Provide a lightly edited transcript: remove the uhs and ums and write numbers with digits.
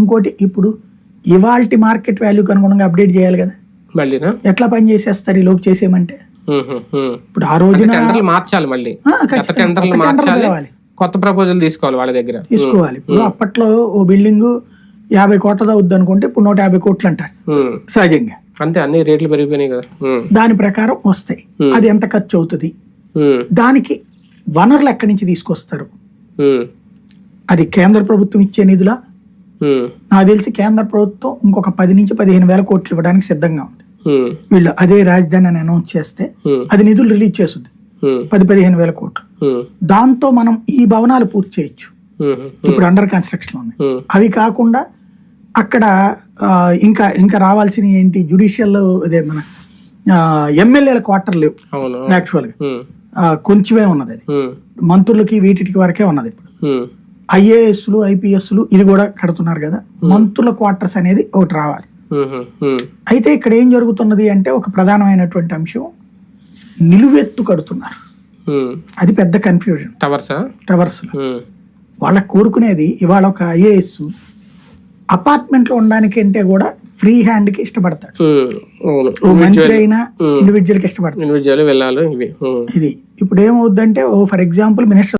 ఇంకోటి ఇప్పుడు ఇవాల్టి మార్కెట్ వాల్యూకి అనుగుణంగా అప్డేట్ చేయాలి కదా, మళ్ళీనా ఎట్లా పని చేసేస్తారు ఈ లోపు చేసేయమంటే? ఇప్పుడు ఆ రోజున టెండర్లు మార్చాలి, మళ్ళీ టెండర్లు మార్చాలి, కొత్త ప్రపోజల్ తీసుకోవాలి వాళ్ళ దగ్గర తీసుకోవాలి. ఇప్పుడు అప్పట్లో ఓ బిల్డింగ్ 50 కోట్లది అవుద్ది అనుకుంటే ఇప్పుడు 150 కోట్లు అంటారు సహజంగా. అంతే, అన్ని రేట్లు పెరిగిపోయినాయి కదా. దాని ప్రకారం వస్తాయి. అది ఎంత ఖర్చు అవుతుంది, దానికి వనరులు ఎక్కడి నుంచి తీసుకొస్తారు? అది కేంద్ర ప్రభుత్వం ఇచ్చే నిధులా? నాకు తెలిసి కేంద్ర ప్రభుత్వం ఇంకొక 10 నుంచి 15 వేల కోట్లు ఇవ్వడానికి సిద్ధంగా ఉంది. వీళ్ళు అదే రాజధాని అని అనౌన్స్ చేస్తే అది నిధులు రిలీజ్ చేస్తుంది 10-15 వేల కోట్లు. దాంతో మనం ఈ భవనాలు పూర్తి చేయొచ్చు. ఇప్పుడు అండర్ కన్స్ట్రక్షన్ ఉన్నాయి. అవి కాకుండా అక్కడ ఇంకా ఇంకా రావాల్సిన ఏంటి, జ్యుడిషియల్ అదే మన ఎమ్మెల్యేల క్వార్టర్ లేవు యాక్చువల్గా, కొంచెమే ఉన్నది. అది మంత్రులకి వీటికి వరకే ఉన్నది. ఇప్పుడు ఐఏఎస్లు ఐపీఎస్లు ఇది కూడా కడుతున్నారు కదా, మంత్రుల క్వార్టర్స్ అనేది ఒకటి రావాలి. అయితే ఇక్కడ ఏం జరుగుతున్నది అంటే ఒక ప్రధానమైనటువంటి అంశం, నిలువెత్తు కడుతున్నారు. అది పెద్ద కన్ఫ్యూజన్. టవర్స్ వాళ్ళకి కోరుకునేది ఇవాళ ఒక ఐఏఎస్ అపార్ట్మెంట్ లో ఉండడానికి అంటే కూడా ఫ్రీ హ్యాండ్ కి ఇష్టపడతాడు, మంత్రి అయినా ఇండివిజువల్ కి ఇష్టపడతాడు. ఇది ఇప్పుడు ఏమవుద్దంటే ఫర్ ఎగ్జాంపుల్ మినిస్టర్